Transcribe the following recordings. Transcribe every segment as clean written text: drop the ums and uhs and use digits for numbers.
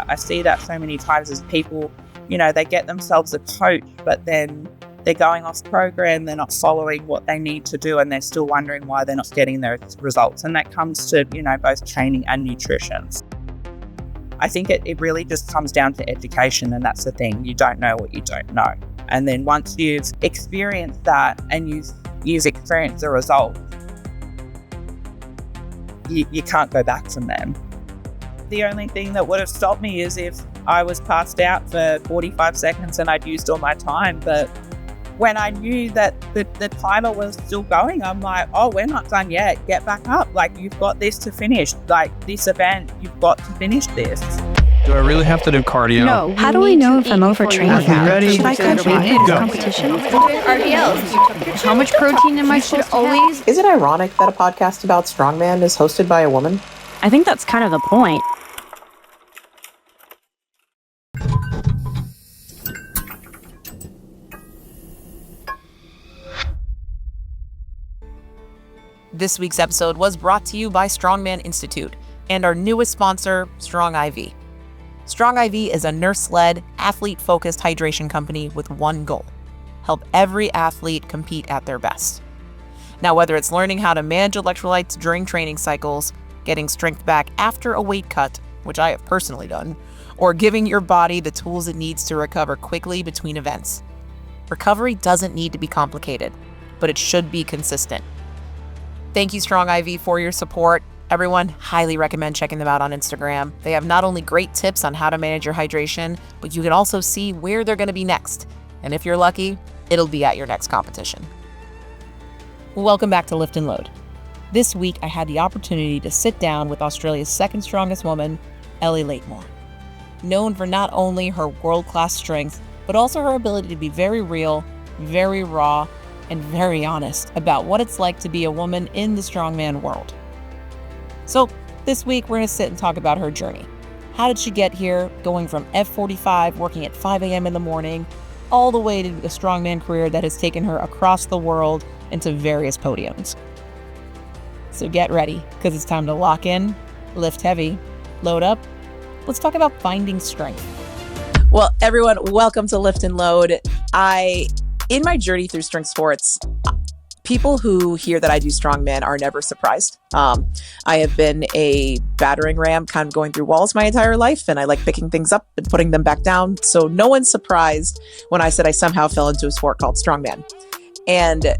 I see that so many times as people, they get themselves a coach, but then they're going off program, they're not following what they need to do, and they're still wondering why they're not getting their results. And that comes to, both training and nutrition. I think it really just comes down to education, and that's the thing. You don't know what you don't know. And then once you've experienced that and you've experienced the result, you can't go back from them. The only thing that would have stopped me is if I was passed out for 45 seconds and I'd used all my time. But when I knew that the timer was still going, I'm like, oh, we're not done yet. Get back up. Like, you've got this to finish. Like, this event, you've got to finish this. Do I really have to do cardio? No. How do I know if I'm overtraining? Ready? Should I contribute to this competition? RDLs. How much protein am I supposed to always? Is it ironic that a podcast about strongman is hosted by a woman? I think that's kind of the point. This week's episode was brought to you by Strongman Institute and our newest sponsor, Strong IV. Strong IV is a nurse-led, athlete-focused hydration company with one goal: help every athlete compete at their best. Now, whether it's learning how to manage electrolytes during training cycles, getting strength back after a weight cut, which I have personally done, or giving your body the tools it needs to recover quickly between events. Recovery doesn't need to be complicated, but it should be consistent. Thank you, Strong IV, for your support. Everyone, highly recommend checking them out on Instagram. They have not only great tips on how to manage your hydration, but you can also see where they're going to be next. And if you're lucky, it'll be at your next competition. Welcome back to Lift and Load. This week, I had the opportunity to sit down with Australia's second strongest woman, Elly Latemore. Known for not only her world-class strength, but also her ability to be very real, very raw, and very honest about what it's like to be a woman in the strongman world. So this week, we're going to sit and talk about her journey. How did she get here, going from F45, working at 5 a.m. in the morning, all the way to a strongman career that has taken her across the world into various podiums. So get ready, because it's time to lock in, lift heavy, load up. Let's talk about finding strength. Well, everyone, welcome to Lift and Load. In my journey through strength sports, people who hear that I do strongman are never surprised. I have been a battering ram, kind of going through walls my entire life, and I like picking things up and putting them back down. So no one's surprised when I said I somehow fell into a sport called strongman. And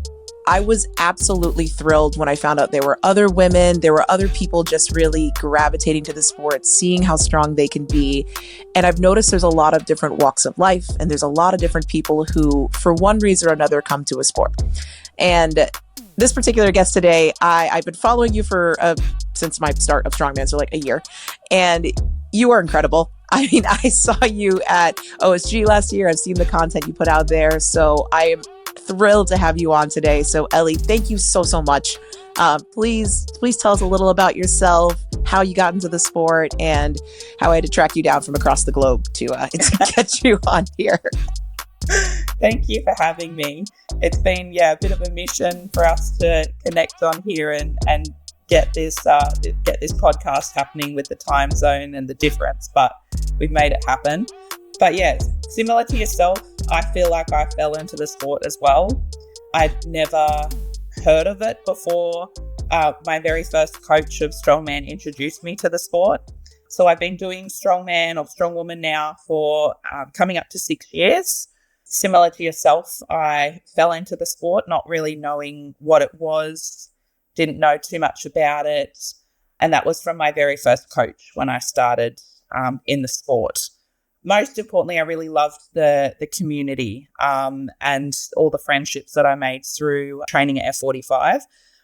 I was absolutely thrilled when I found out there were other women, there were other people just really gravitating to the sport, seeing how strong they can be. And I've noticed there's a lot of different walks of life, and there's a lot of different people who, for one reason or another, come to a sport. And this particular guest today, I've been following you for since my start of Strongman, so like a year. And you are incredible. I mean, I saw you at OSG last year. I've seen the content you put out there. So I am thrilled to have you on today. So Ellie, thank you so much. Please tell us a little about yourself, how you got into the sport, and how I had to track you down from across the globe to get you on here. Thank you for having me. It's been a bit of a mission for us to connect on here and get this podcast happening with the time zone and the difference, but we've made it happen. But yeah, similar to yourself, I feel like I fell into the sport as well. I'd never heard of it before. My very first coach of strongman introduced me to the sport. So I've been doing strongman or strongwoman now for coming up to 6 years. Similar to yourself, I fell into the sport not really knowing what it was, didn't know too much about it. And that was from my very first coach when I started in the sport. Most importantly, I really loved the community and all the friendships that I made through training at F45.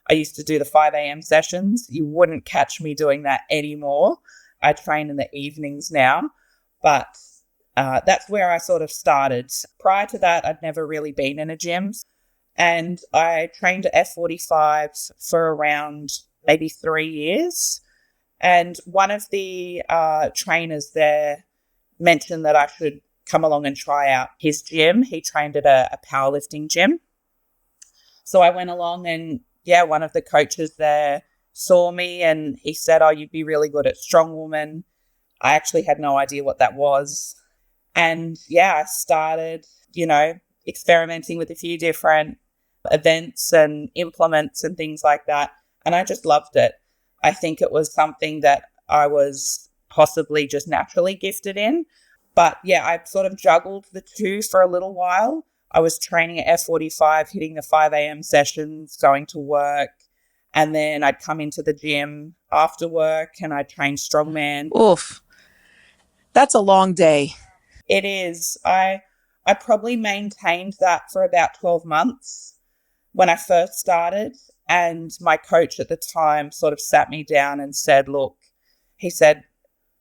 I used to do the 5 a.m. sessions. You wouldn't catch me doing that anymore. I train in the evenings now, but that's where I sort of started. Prior to that, I'd never really been in a gym, and I trained at F45 for around maybe 3 years. And one of the trainers there mentioned that I should come along and try out his gym. He trained at a powerlifting gym. So I went along, and one of the coaches there saw me and he said, oh, you'd be really good at strongwoman. I actually had no idea what that was. And yeah, I started, experimenting with a few different events and implements and things like that. And I just loved it. I think it was something that I was possibly just naturally gifted in. But yeah, I sort of juggled the two for a little while. I was training at F45, hitting the 5 a.m. sessions, going to work. And then I'd come into the gym after work and I'd train strongman. Oof. That's a long day. It is. I probably maintained that for about 12 months when I first started. And my coach at the time sort of sat me down and said, look, he said,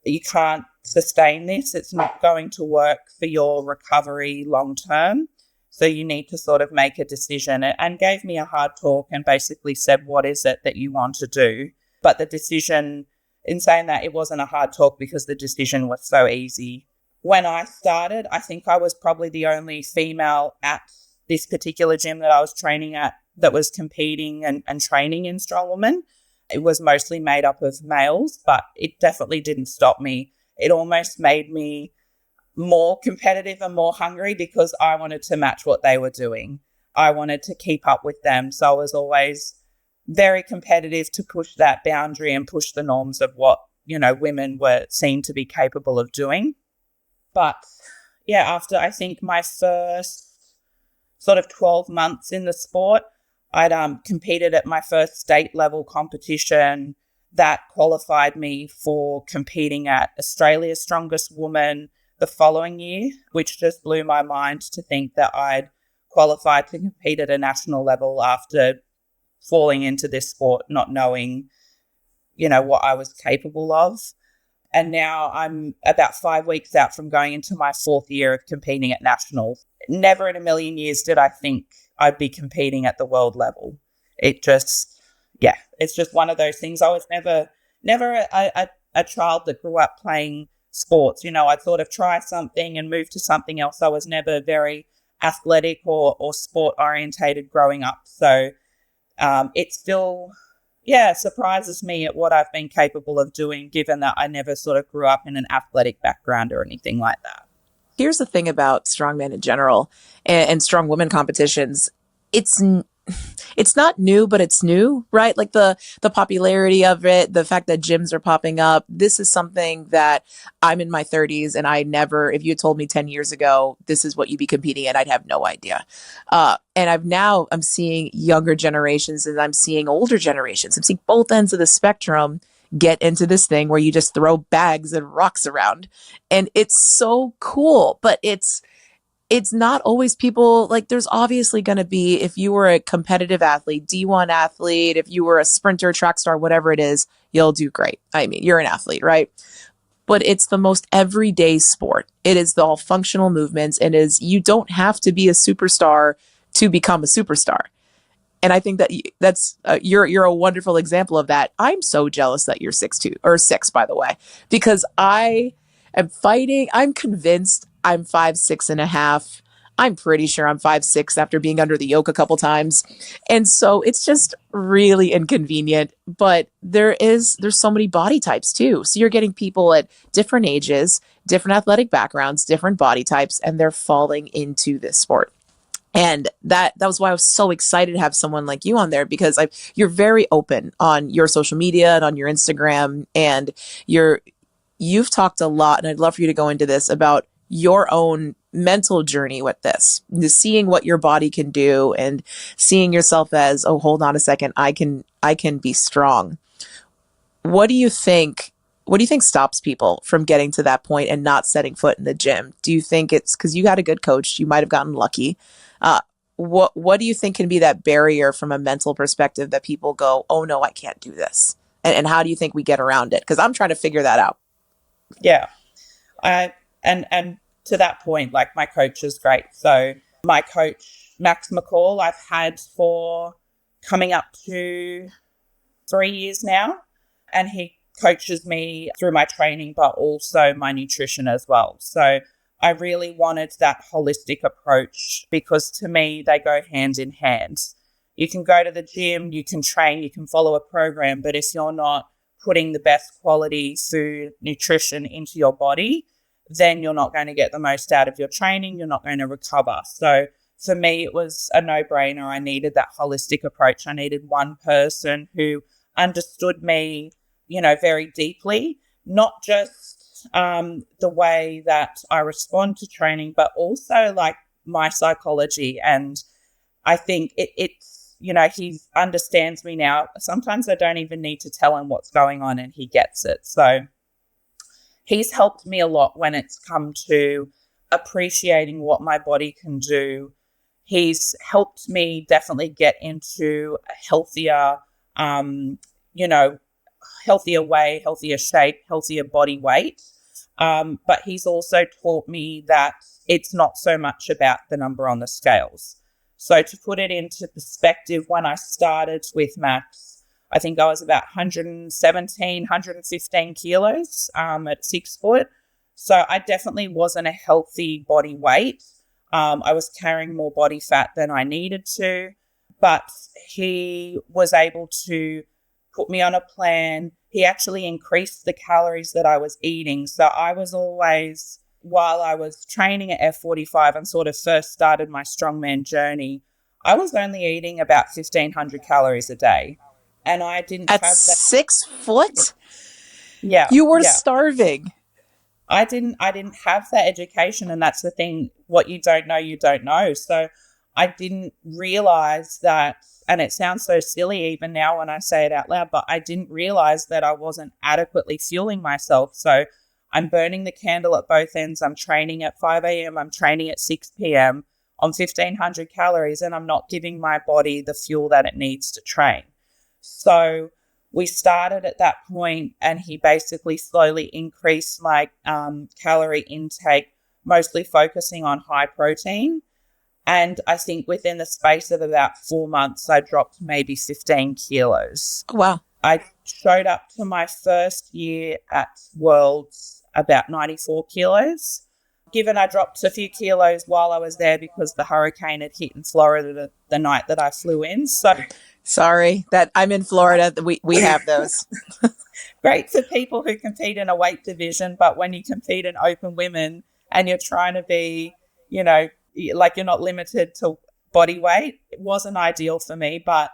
you can't sustain this. It's not going to work for your recovery long term. So you need to sort of make a decision, and gave me a hard talk and basically said, what is it that you want to do? But the decision, in saying that, it wasn't a hard talk because the decision was so easy. When I started, I think I was probably the only female at this particular gym that I was training at that was competing and training in Strongwoman. It was mostly made up of males, but it definitely didn't stop me. It almost made me more competitive and more hungry because I wanted to match what they were doing. I wanted to keep up with them. So I was always very competitive to push that boundary and push the norms of what, women were seen to be capable of doing. But yeah, after I think my first sort of 12 months in the sport, I'd competed at my first state level competition that qualified me for competing at Australia's Strongest Woman the following year, which just blew my mind to think that I'd qualified to compete at a national level after falling into this sport, not knowing, what I was capable of. And now I'm about 5 weeks out from going into my 4th year of competing at nationals. Never in a million years did I think I'd be competing at the world level. It's just one of those things. I was never a child that grew up playing sports. I'd sort of try something and move to something else. I was never very athletic or sport orientated growing up. So it still, surprises me at what I've been capable of doing, given that I never sort of grew up in an athletic background or anything like that. Here's the thing about strongman in general and strong women competitions. It's not new, but it's new, right? Like the popularity of it, the fact that gyms are popping up. This is something that I'm in my 30s and I never, if you had told me 10 years ago, this is what you'd be competing in, I'd have no idea. And I'm seeing younger generations and I'm seeing older generations. I'm seeing both ends of the spectrum get into this thing where you just throw bags and rocks around. And it's so cool, but it's not always people, like there's obviously going to be, if you were a competitive athlete, D1 athlete, if you were a sprinter, track star, whatever it is, you'll do great. I mean, you're an athlete, right? But it's the most everyday sport. It is the all functional movements. You don't have to be a superstar to become a superstar. And I think that you're a wonderful example of that. I'm so jealous that you're 6'2", or 6, by the way, because I am fighting. I'm convinced I'm 5'6.5". I'm pretty sure I'm 5'6" after being under the yoke a couple times. And so it's just really inconvenient. But there's so many body types too. So you're getting people at different ages, different athletic backgrounds, different body types, and they're falling into this sport. And that was why I was so excited to have someone like you on there, because you're very open on your social media and on your Instagram, and you've talked a lot, and I'd love for you to go into this about your own mental journey with this, seeing what your body can do and seeing yourself as, oh, hold on a second, I can be strong. What do you think stops people from getting to that point and not setting foot in the gym? Do you think it's because you got a good coach? You might have gotten lucky. What do you think can be that barrier from a mental perspective that people go, oh no, I can't do this? And how do you think we get around it? Because I'm trying to figure that out. Yeah. And to that point, like, my coach is great. So my coach, Max McCall, I've had for coming up to 3 years now, and he coaches me through my training, but also my nutrition as well. So I really wanted that holistic approach, because to me, they go hand in hand. You can go to the gym, you can train, you can follow a program, but if you're not putting the best quality food, nutrition into your body, then you're not going to get the most out of your training. You're not going to recover. So for me, it was a no-brainer. I needed that holistic approach. I needed one person who understood me, very deeply, not just the way that I respond to training, but also like my psychology. And I think it's, he understands me now. Sometimes I don't even need to tell him what's going on and he gets it. So he's helped me a lot when it's come to appreciating what my body can do. He's helped me definitely get into a healthier, healthier way, healthier shape, healthier body weight. But he's also taught me that it's not so much about the number on the scales. So to put it into perspective, when I started with Max, I think I was about 117, 115 kilos at 6 foot. So I definitely wasn't a healthy body weight. I was carrying more body fat than I needed to, but he was able to put me on a plan. He actually increased the calories that I was eating. So I was always, while I was training at F45 and sort of first started my strongman journey, I was only eating about 1,500 calories a day. And I didn't At have that. 6 foot? Yeah. You were starving. I didn't have that education, and that's the thing. What you don't know, you don't know. So I didn't realize that, and it sounds so silly even now when I say it out loud, but I didn't realize that I wasn't adequately fueling myself. So I'm burning the candle at both ends. I'm training at 5 a.m. I'm training at 6 p.m. on 1,500 calories, and I'm not giving my body the fuel that it needs to train. So we started at that point, and he basically slowly increased my calorie intake, mostly focusing on high protein. And I think within the space of about 4 months, I dropped maybe 15 kilos. Wow. I showed up to my first year at Worlds about 94 kilos. Given I dropped a few kilos while I was there because the hurricane had hit in Florida the night that I flew in. So sorry that I'm in Florida. We have those. Great for people who compete in a weight division, but when you compete in open women and you're trying to be, like you're not limited to body weight, it wasn't ideal for me. But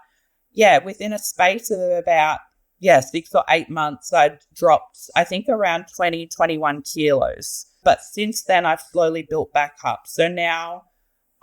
yeah, within a space of about 6 or 8 months, I'd dropped, I think, around 20, 21 kilos. But since then, I've slowly built back up. So now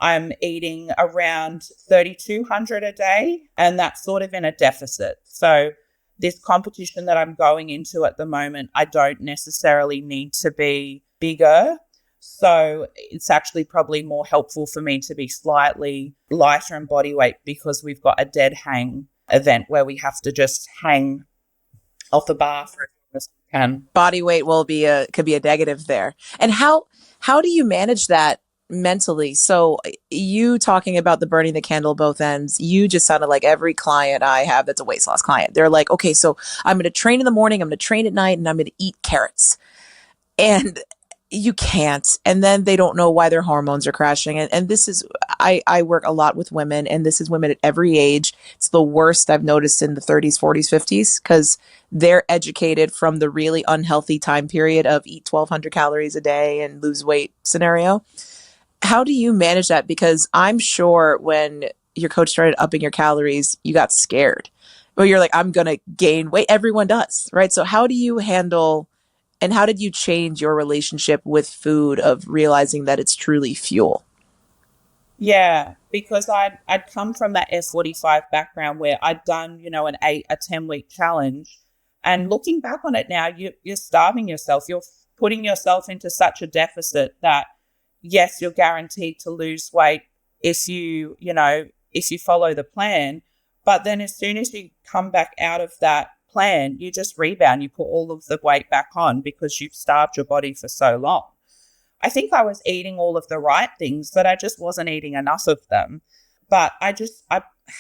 I'm eating around 3,200 a day, and that's sort of in a deficit. So this competition that I'm going into at the moment, I don't necessarily need to be bigger. So it's actually probably more helpful for me to be slightly lighter in body weight because we've got a dead hang event where we have to just hang off the bar for as long as we can. Body weight could be a negative there. And how do you manage that mentally? So you talking about the burning the candle both ends, you just sounded like every client I have that's a weight loss client. They're like, okay, so I'm going to train in the morning, I'm going to train at night, and I'm going to eat carrots. And you can't. And then they don't know why their hormones are crashing. And this is, I work a lot with women, and this is women at every age. It's the worst I've noticed in the 30s, 40s, 50s, because they're educated from the really unhealthy time period of eat 1,200 calories a day and lose weight scenario. How do you manage that? Because I'm sure when your coach started upping your calories, you got scared. Or you're like, I'm going to gain weight. Everyone does, right? So how do you handle, and how did you change your relationship with food of realizing that it's truly fuel? Yeah, because I'd come from that F45 background where I'd done, a 10-week challenge. And looking back on it now, you're starving yourself. You're putting yourself into such a deficit that, yes, you're guaranteed to lose weight if you follow the plan. But then as soon as you come back out of that plan, you just rebound. You put all of the weight back on because you've starved your body for so long. I think I was eating all of the right things, but I just wasn't eating enough of them. But I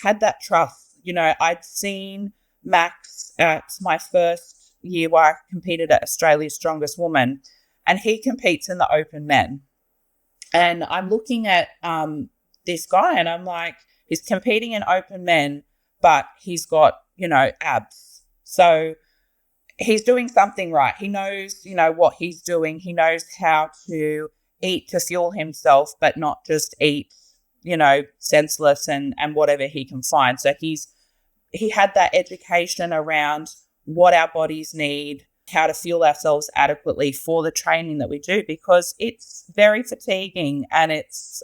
had that trust. I'd seen Max at my first year where I competed at Australia's Strongest Woman, and he competes in the open men. And I'm looking at this guy, and I'm like, he's competing in open men, but he's got, abs. So he's doing something right. He knows, what he's doing. He knows how to eat to fuel himself, but not just eat, senseless and whatever he can find. So he had that education around what our bodies need, how to fuel ourselves adequately for the training that we do, because it's very fatiguing and it's,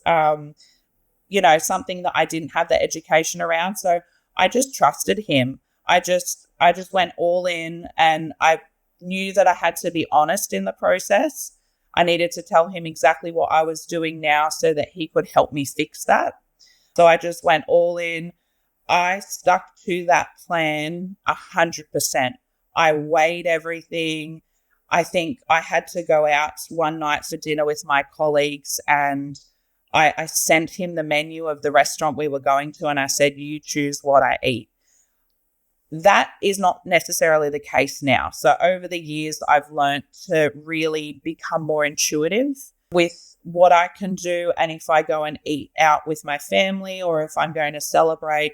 something that I didn't have the education around. So I just trusted him. I just went all in, and I knew that I had to be honest in the process. I needed to tell him exactly what I was doing now so that he could help me fix that. So I just went all in. I stuck to that plan 100%. I weighed everything. I think I had to go out one night for dinner with my colleagues, and I sent him the menu of the restaurant we were going to, and I said, you choose what I eat. That is not necessarily the case now. So over the years, I've learned to really become more intuitive with what I can do. And if I go and eat out with my family, or if I'm going to celebrate,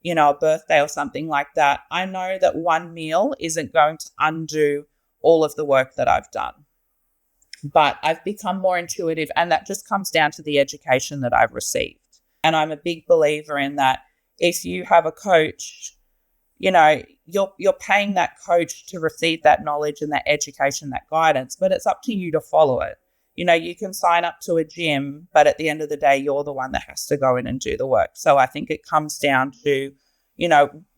a birthday or something like that, I know that one meal isn't going to undo all of the work that I've done. But I've become more intuitive, and that just comes down to the education that I've received. And I'm a big believer in that. If you have a coach, you're paying that coach to receive that knowledge and that education, that guidance, but it's up to you to follow it. You can sign up to a gym, but at the end of the day, you're the one that has to go in and do the work. So I think it comes down to,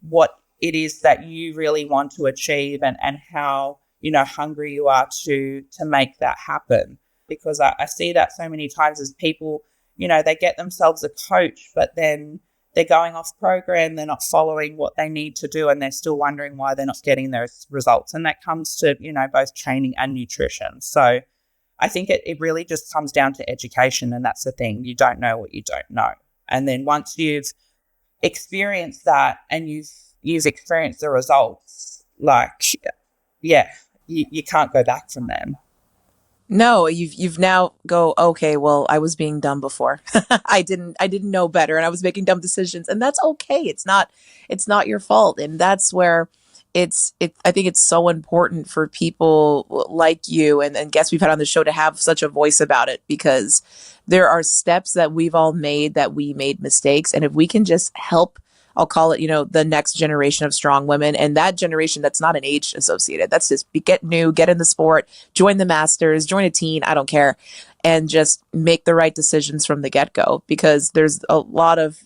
what it is that you really want to achieve, and how, hungry you are to make that happen. Because I see that so many times as people, they get themselves a coach, but then they're going off program, they're not following what they need to do, and they're still wondering why they're not getting those results. And that comes to, both training and nutrition. So I think it really just comes down to education, and that's the thing. You don't know what you don't know. And then once you've experienced that and you've experienced the results, you can't go back from them. No, you've now go, okay, well, I was being dumb before. I didn't know better, and I was making dumb decisions, and that's okay. It's not your fault. And that's where I think it's so important for people like you and guests we've had on the show to have such a voice about it, because there are steps that we've all made, that we made mistakes. And if we can just help, I'll call it, the next generation of strong women, and that generation that's not an age associated. That's just get new, get in the sport, join the masters, join a team. I don't care. And just make the right decisions from the get-go, because there's a lot of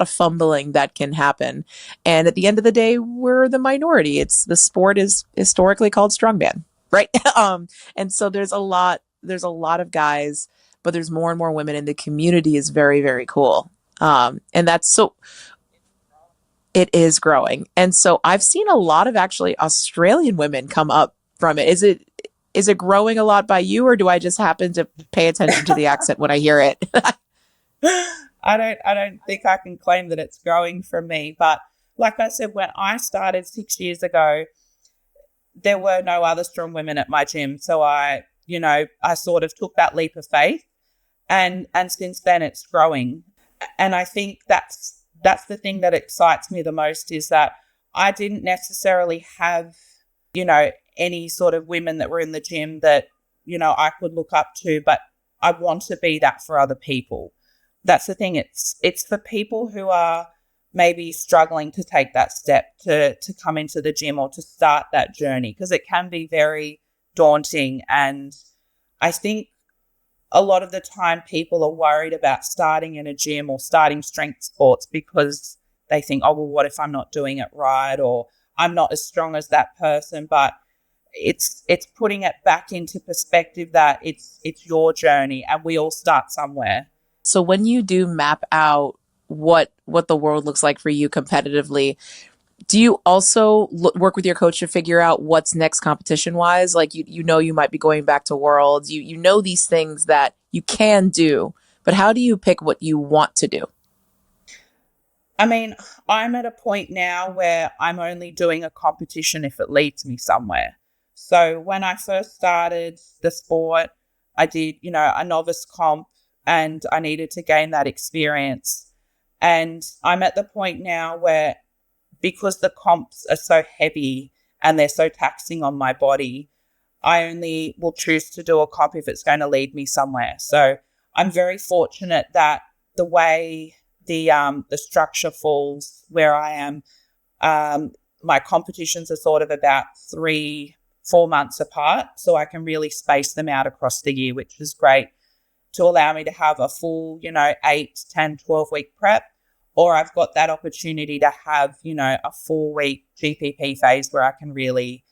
fumbling that can happen. And at the end of the day, we're the minority. The sport is historically called strongman, right? And so there's a lot of guys, but there's more and more women, and the community is very, very cool. And that's so, it is growing. And so I've seen a lot of actually Australian women come up from it. Is it growing a lot by you, or do I just happen to pay attention to the accent when I hear it? I don't think I can claim that it's growing from me. But like I said, when I started 6 years ago, there were no other strong women at my gym. So I sort of took that leap of faith, and since then it's growing. And I think that's the thing that excites me the most, is that I didn't necessarily have, any sort of women that were in the gym that, I could look up to, but I want to be that for other people. That's the thing. It's for people who are maybe struggling to take that step to come into the gym or to start that journey, because it can be very daunting. And I think a lot of the time people are worried about starting in a gym or starting strength sports because they think, oh, well, what if I'm not doing it right, or I'm not as strong as that person? But it's putting it back into perspective that it's your journey, and we all start somewhere. So when you do map out what the world looks like for you competitively, do you also work with your coach to figure out what's next competition wise? Like you might be going back to worlds, you know these things that you can do, but how do you pick what you want to do? I mean, I'm at a point now where I'm only doing a competition if it leads me somewhere. So when I first started the sport, I did, a novice comp, and I needed to gain that experience. And I'm at the point now where, because the comps are so heavy and they're so taxing on my body, I only will choose to do a comp if it's going to lead me somewhere. So I'm very fortunate that the way the structure falls where I am, my competitions are sort of about 3-4 months apart, so I can really space them out across the year, which is great to allow me to have a full, 8, 10, 12-week prep, or I've got that opportunity to have, a 4-week GPP phase where I can really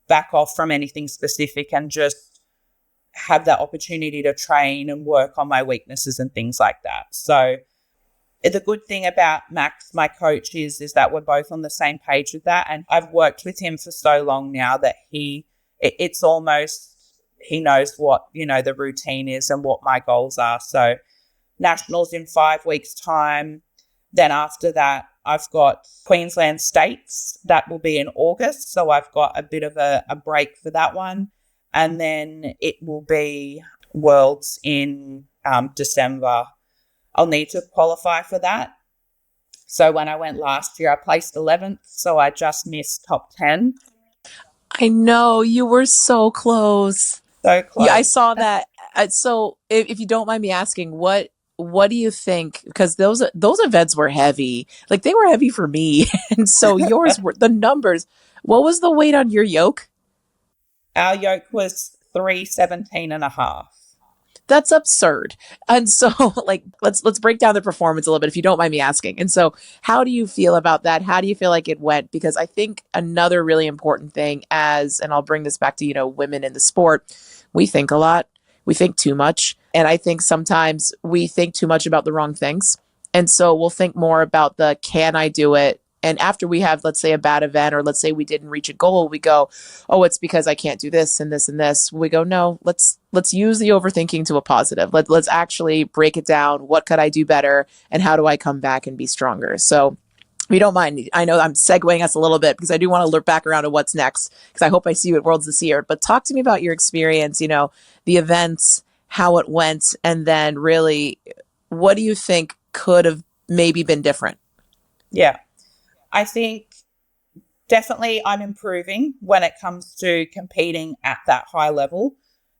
back off from anything specific and just have that opportunity to train and work on my weaknesses and things like that. So the good thing about Max, my coach, is that we're both on the same page with that. And I've worked with him for so long now that it's almost, he knows what, the routine is and what my goals are. So nationals in 5 weeks' time. Then after that, I've got Queensland States. That will be in August. So I've got a bit of a break for that one. And then it will be Worlds in December. I'll need to qualify for that. So when I went last year, I placed 11th. So I just missed top 10. I know, you were so close. So close. Yeah, I saw that. So if you don't mind me asking, what do you think? Because those events were heavy. Like, they were heavy for me. And so yours were the numbers. What was the weight on your yoke? Our yoke was 317.5. That's absurd. And so, like, let's break down the performance a little bit, if you don't mind me asking. And so, how do you feel about that? How do you feel like it went? Because I think another really important thing, and I'll bring this back to, women in the sport, we think a lot. We think too much. And I think sometimes we think too much about the wrong things. And so we'll think more about the, can I do it? And after we have, let's say, a bad event, or let's say we didn't reach a goal, we go, oh, it's because I can't do this and this and this. We go, no, let's use the overthinking to a positive. Let's actually break it down. What could I do better? And how do I come back and be stronger? So if you don't mind, I know I'm segueing us a little bit because I do want to look back around to what's next, because I hope I see you at Worlds this year. But talk to me about your experience, the events, how it went, and then really, what do you think could have maybe been different? Yeah. I think definitely I'm improving when it comes to competing at that high level.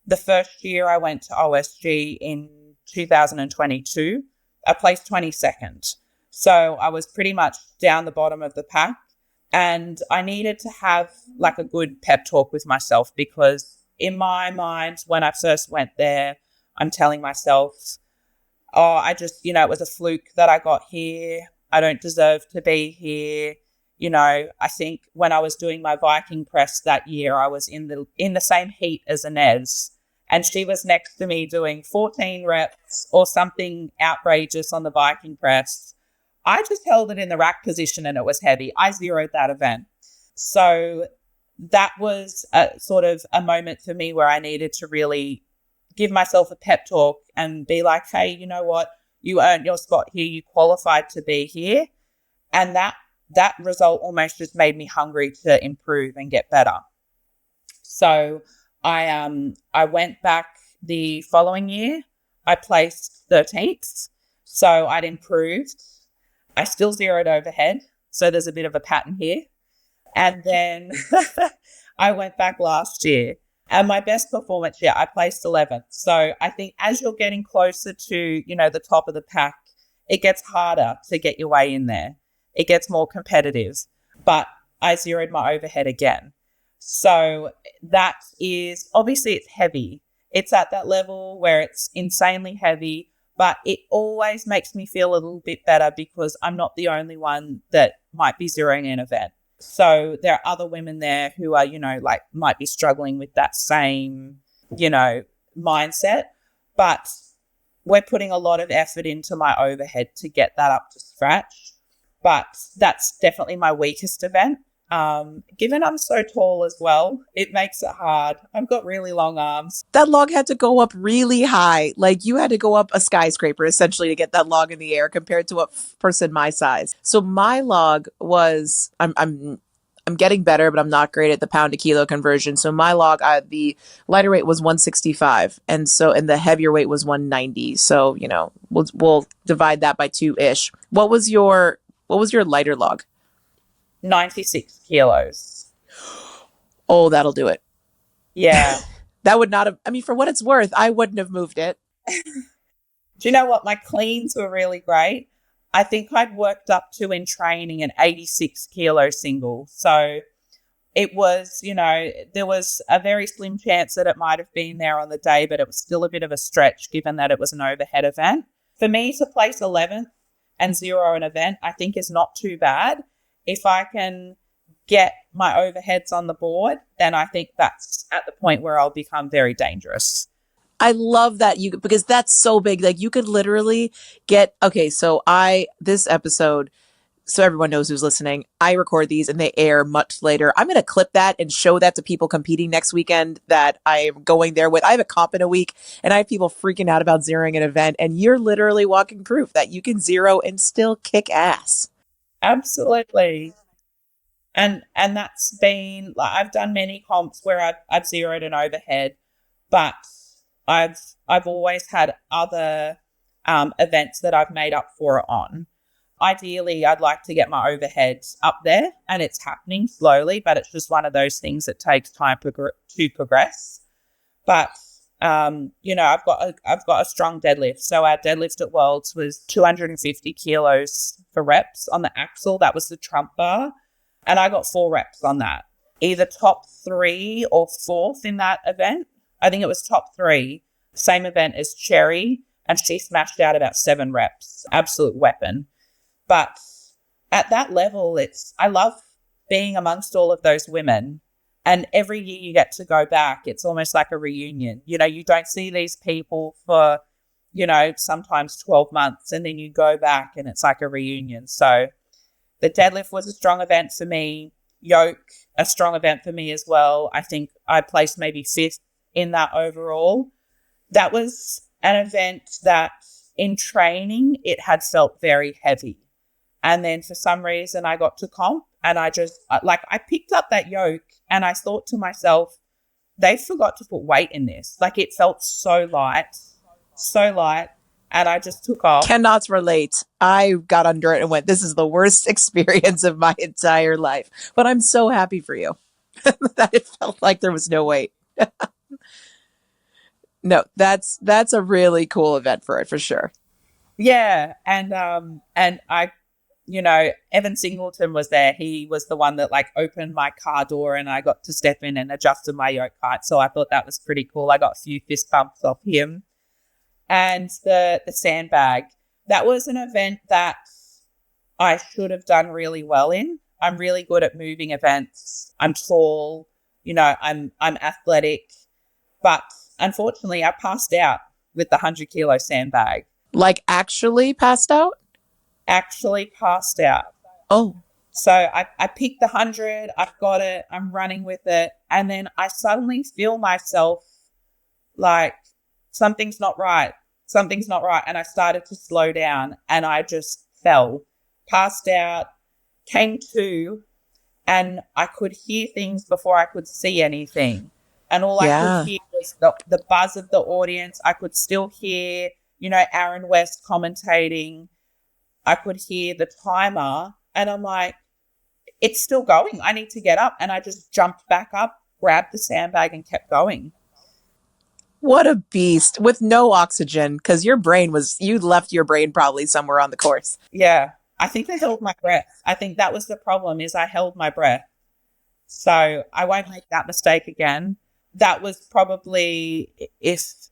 The first year I went to OSG in 2022, I placed 22nd. So I was pretty much down the bottom of the pack, and I needed to have like a good pep talk with myself, because in my mind, when I first went there, I'm telling myself, oh, I just, it was a fluke that I got here. I don't deserve to be here. I think when I was doing my Viking press that year, I was in the same heat as Inez, and she was next to me doing 14 reps or something outrageous on the Viking press. I just held it in the rack position and it was heavy. I zeroed that event. So that was a sort of a moment for me where I needed to really give myself a pep talk and be like, hey, you know what? You earned your spot here. You qualified to be here. And that result almost just made me hungry to improve and get better. So I went back the following year. I placed 13th. So I'd improved. I still zeroed overhead. So there's a bit of a pattern here. And then I went back last year. And my best performance, I placed 11th. So I think as you're getting closer to, the top of the pack, it gets harder to get your way in there. It gets more competitive. But I zeroed my overhead again. So that is, obviously it's heavy. It's at that level where it's insanely heavy, but it always makes me feel a little bit better because I'm not the only one that might be zeroing an event. So there are other women there who are, might be struggling with that same, mindset. But we're putting a lot of effort into my overhead to get that up to scratch. But that's definitely my weakest event. Given I'm so tall as well, it makes it hard. I've got really long arms. That log had to go up really high. Like, you had to go up a skyscraper essentially to get that log in the air compared to a person my size. So my log was, I'm getting better, but I'm not great at the pound to kilo conversion. So my log, the lighter weight was 165. And the heavier weight was 190. So, we'll divide that by 2-ish. What was your lighter log? 96 kilos. Oh, that'll do it. Yeah. That would not have, I mean, for what it's worth, I wouldn't have moved it. Do you know what? My cleans were really great. I think I'd worked up to in training an 86 kilo single. So it was, there was a very slim chance that it might have been there on the day, but it was still a bit of a stretch given that it was an overhead event. For me to place 11th and zero an event, I think is not too bad. If I can get my overheads on the board, then I think that's at the point where I'll become very dangerous. I love that because that's so big. Like you could literally get, this episode, so everyone knows who's listening, I record these and they air much later. I'm going to clip that and show that to people competing next weekend that I am going there with. I have a comp in a week and I have people freaking out about zeroing an event, and you're literally walking proof that you can zero and still kick ass. Absolutely. And that's been, like, I've done many comps where I've zeroed an overhead, but I've always had other events that I've made up for it on. Ideally, I'd like to get my overheads up there, and it's happening slowly, but it's just one of those things that takes time to progress. But I've got a strong deadlift. So our deadlift at Worlds was 250 kilos for reps on the axle. That was the trump bar, and I got 4 reps on that. Either top 3 or 4th in that event. I think it was top 3, same event as Cherry, and she smashed out about 7 reps. Absolute weapon. But at that level, I love being amongst all of those women. And every year you get to go back. It's almost like a reunion. You don't see these people for, sometimes 12 months, and then you go back and it's like a reunion. So the deadlift was a strong event for me. Yoke, a strong event for me as well. I think I placed maybe 5th in that overall. That was an event that in training, it had felt very heavy. And then for some reason I got to comp and I picked up that yoke and I thought to myself, they forgot to put weight in this. Like it felt so light. And I just took off. Cannot relate. I got under it and went, this is the worst experience of my entire life. But I'm so happy for you that it felt like there was no weight. No, that's a really cool event for it, for sure. Yeah. And I, Evan Singleton was there. He was the one that opened my car door and I got to step in and adjusted my yoke height. So I thought that was pretty cool. I got a few fist bumps off him. And the sandbag, that was an event that I should have done really well in. I'm really good at moving events. I'm tall, I'm athletic, but unfortunately I passed out with the 100-kilo sandbag. Actually passed out? Actually passed out. Oh. So I picked the 100, I've got it, I'm running with it, and then I suddenly feel myself like something's not right, and I started to slow down and I just fell, passed out, came to, and I could hear things before I could see anything. And all I could hear was the buzz of the audience. I could still hear, Aaron West commentating. I could hear the timer and I'm like, it's still going. I need to get up. And I just jumped back up, grabbed the sandbag and kept going. What a beast with no oxygen, because you left your brain probably somewhere on the course. Yeah. I think I held my breath. I think that was the problem, is I held my breath. So I won't make that mistake again. That was probably, it's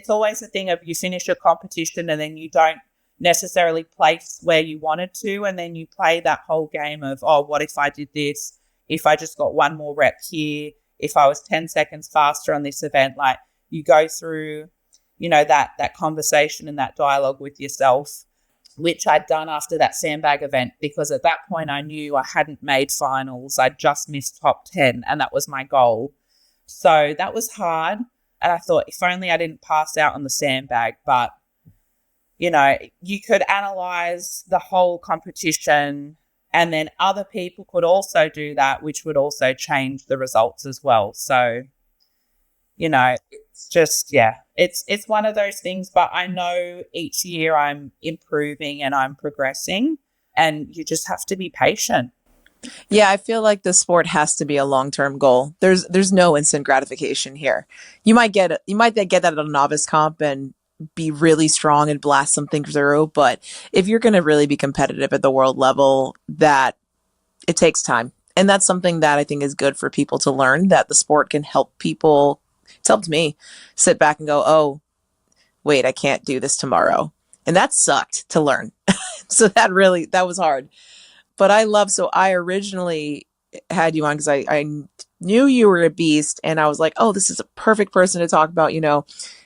always a thing of you finish a competition and then you don't necessarily place where you wanted to. And then you play that whole game of, oh, what if I did this? If I just got one more rep here? If I was 10 seconds faster on this event? You go through, that conversation and that dialogue with yourself, which I'd done after that sandbag event, because at that point I knew I hadn't made finals. I just missed top 10 and that was my goal. So that was hard. And I thought, if only I didn't pass out on the sandbag. But, you could analyze the whole competition and then other people could also do that, which would also change the results as well. So, it's just, it's one of those things. But I know each year I'm improving and I'm progressing, and you just have to be patient. Yeah, I feel like the sport has to be a long-term goal. There's no instant gratification here. You might get that at a novice comp and be really strong and blast something through, but if you're going to really be competitive at the world level, that it takes time. And that's something that I think is good for people to learn, that the sport can help people. It's helped me sit back and go, "Oh, wait, I can't do this tomorrow." And that sucked to learn. So that was hard. But so I originally had you on because I knew you were a beast, and I was like, oh, this is a perfect person to talk about,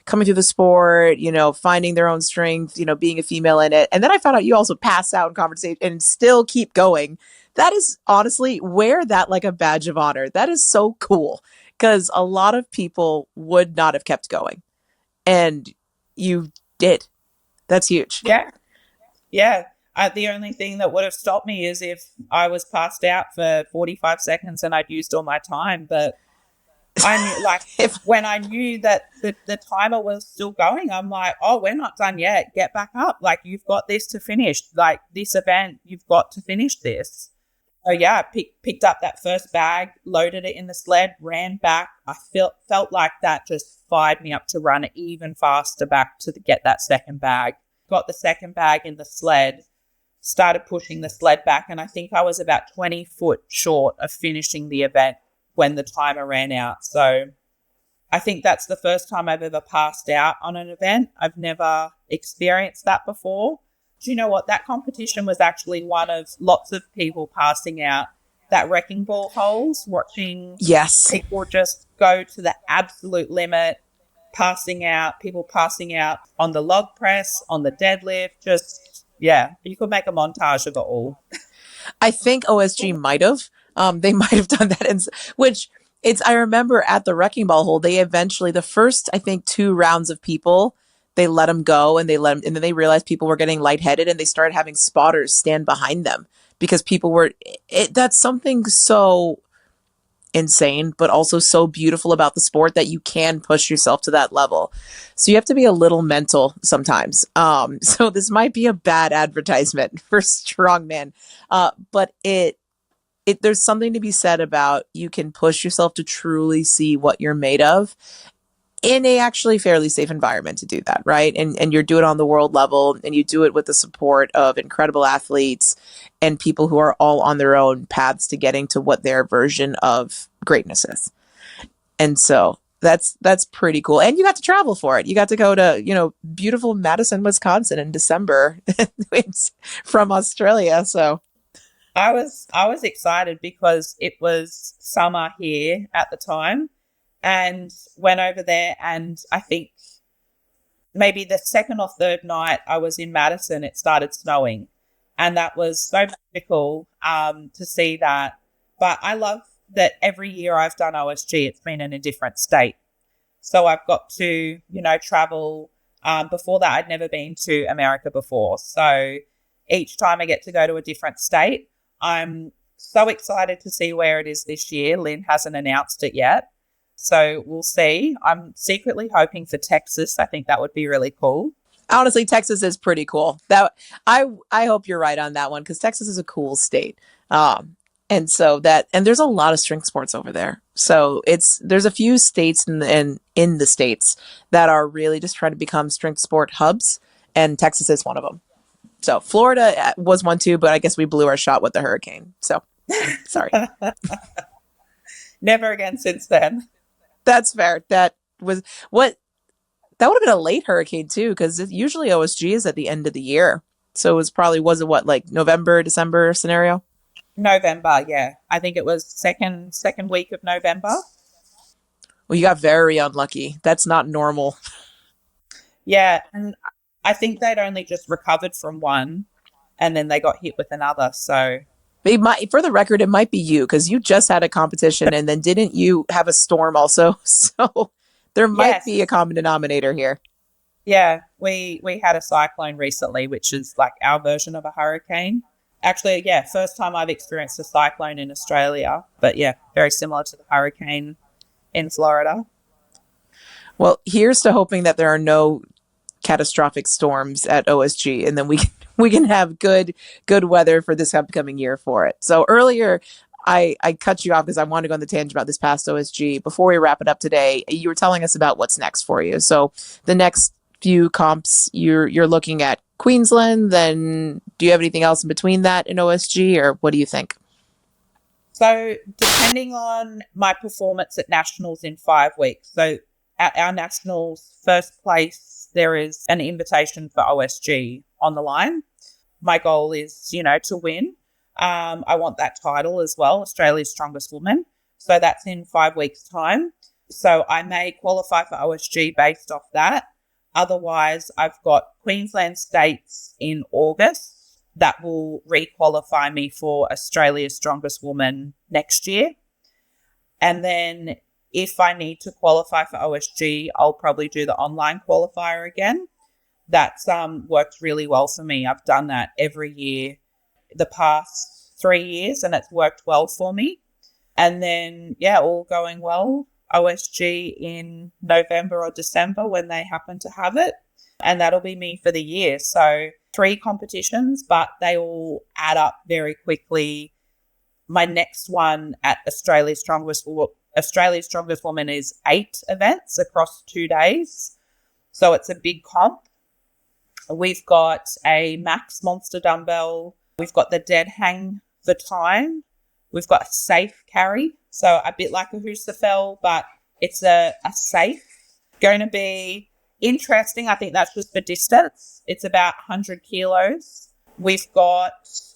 coming through the sport, finding their own strength, being a female in it. And then I found out you also pass out in conversation and still keep going. That is honestly, wear that like a badge of honor. That is so cool, because a lot of people would not have kept going, and you did. That's huge. Yeah. Yeah. The only thing that would have stopped me is if I was passed out for 45 seconds and I'd used all my time. But I knew, when I knew that the timer was still going, I'm like, oh, we're not done yet. Get back up. Like, you've got this to finish. Like, this event, you've got to finish this. So, yeah, I picked up that first bag, loaded it in the sled, ran back. I felt like that just fired me up to run even faster back to get that second bag. Got the second bag in the sled, started pushing the sled back, and I think I was about 20 foot short of finishing the event when the timer ran out. So I think that's the first time I've ever passed out on an event. I've never experienced that before. Do you know what? That competition was actually one of lots of people passing out that wrecking ball holes, watching people just go to the absolute limit, people passing out on the log press, on the deadlift, yeah, you could make a montage of it all. I think OSG might have. They might have done that. I remember at the wrecking ball hole, they eventually, the first, I think, 2 rounds of people, they let them go, and and then they realized people were getting lightheaded, and they started having spotters stand behind them because that's something so insane, but also so beautiful about the sport that you can push yourself to that level. So you have to be a little mental sometimes. So this might be a bad advertisement for strongman, but there's something to be said about you can push yourself to truly see what you're made of in a actually fairly safe environment to do that, right? And you do it on the world level, and you do it with the support of incredible athletes and people who are all on their own paths to getting to what their version of greatness is. And so that's pretty cool. And you got to travel for it. You got to go to, beautiful Madison, Wisconsin in December from Australia. So I was excited because it was summer here at the time, and went over there, and I think maybe the second or third night I was in Madison, it started snowing, and that was so magical to see that. But I love that every year I've done OSG, it's been in a different state. So I've got to, travel. Before that, I'd never been to America before. So each time I get to go to a different state, I'm so excited to see where it is this year. Lynn hasn't announced it yet, so we'll see. I'm secretly hoping for Texas. I think that would be really cool. Honestly, Texas is pretty cool. I hope you're right on that one, because Texas is a cool state. And there's a lot of strength sports over there. So there's a few states in the states that are really just trying to become strength sport hubs, and Texas is one of them. So Florida was one too, but I guess we blew our shot with the hurricane. So sorry. Never again since then. That's fair. That would have been a late hurricane too, because usually OSG is at the end of the year. So was it like November, December scenario? November, yeah. I think it was second week of November. Well, you got very unlucky. That's not normal. Yeah, and I think they'd only just recovered from one, and then they got hit with another. So, for the record, it might be you, because you just had a competition, and then didn't you have a storm also? So there might be a common denominator here. Yeah, we had a cyclone recently, which is like our version of a hurricane. Actually, yeah, first time I've experienced a cyclone in Australia, but yeah, very similar to the hurricane in Florida. Well, here's to hoping that there are no catastrophic storms at OSG, and then we we can have good weather for this upcoming year for it. So earlier, I cut you off because I wanted to go on the tangent about this past OSG. Before we wrap it up today, you were telling us about what's next for you. So the next few comps, you're looking at Queensland. Then do you have anything else in between that in OSG, or what do you think? So depending on my performance at Nationals in 5 weeks. So at our Nationals, first place, there is an invitation for OSG on the line. My goal is, to win. I want that title as well, Australia's Strongest Woman. So that's in 5 weeks' time. So I may qualify for OSG based off that. Otherwise, I've got Queensland States in August. That will re-qualify me for Australia's Strongest Woman next year. And then if I need to qualify for OSG, I'll probably do the online qualifier again. That's worked really well for me. I've done that every year the past 3 years, and it's worked well for me. And then, all going well, OSG in November or December when they happen to have it. And that'll be me for the year. So 3 competitions, but they all add up very quickly. My next one at Australia's Strongest Woman is 8 events across 2 days. So it's a big comp. We've got a max monster dumbbell. We've got the dead hang for time. We've got a safe carry. So a bit like a Husafel, but it's a safe. Going to be interesting. I think that's just for distance. It's about 100 kilos. We've got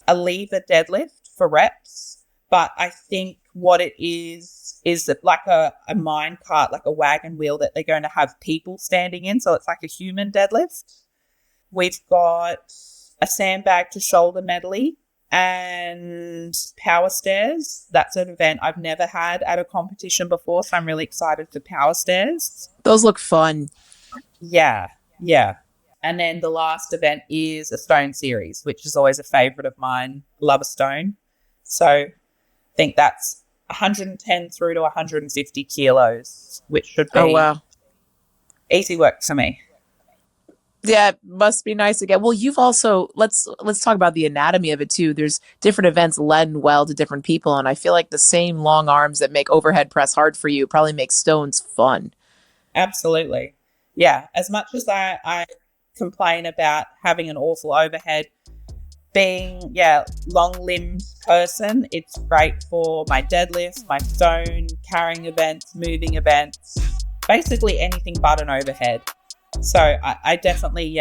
a lever deadlift for reps, but I think what it is like a mine cart, like a wagon wheel that they're going to have people standing in. So it's like a human deadlift. We've got a sandbag to shoulder medley and power stairs. That's an event I've never had at a competition before, so I'm really excited for power stairs. Those look fun. Yeah. And then the last event is a stone series, which is always a favorite of mine. Love a stone. So I think that's 110 through to 150 kilos, which should be easy work for me. Yeah, it must be nice again. Well, you've also, let's talk about the anatomy of it too. There's different events lend well to different people, and I feel like the same long arms that make overhead press hard for you probably make stones fun. Absolutely. Yeah, as much as I complain about having an awful overhead, being long-limbed person, it's great for my deadlifts, my stone, carrying events, moving events, basically anything but an overhead. So I definitely,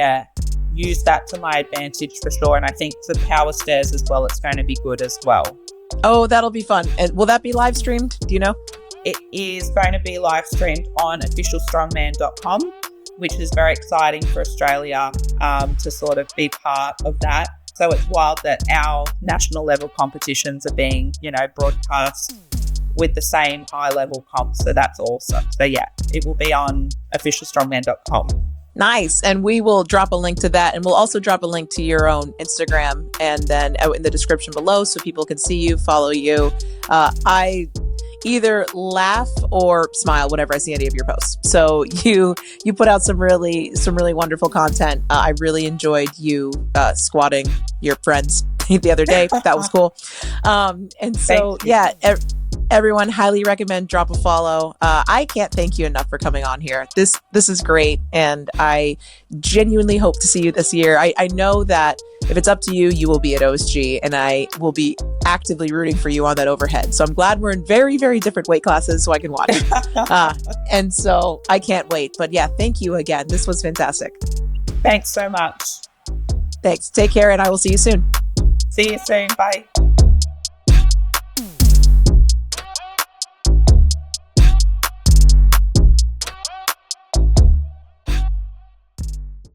use that to my advantage for sure. And I think for power stairs as well, it's going to be good as well. Oh, that'll be fun. And will that be live streamed? Do you know? It is going to be live streamed on officialstrongman.com, which is very exciting for Australia to sort of be part of that. So it's wild that our national level competitions are being, broadcast with the same high level comps. So that's awesome. So it will be on officialstrongman.com. Nice. And we will drop a link to that. And we'll also drop a link to your own Instagram and then in the description below so people can see you, follow you. I either laugh or smile whenever I see any of your posts. So you put out some really wonderful content. I really enjoyed you squatting your friends the other day. That was cool. And so, everyone, highly recommend drop a follow. I can't thank you enough for coming on here. This is great, and I genuinely hope to see you this year. I know that if it's up to you, you will be at OSG, and I will be actively rooting for you on that overhead. So I'm glad we're in very, very different weight classes so I can watch. And so I can't wait. But thank you again. This was fantastic. Thanks so much. Thanks. Take care, and I will see you soon. See you soon. Bye.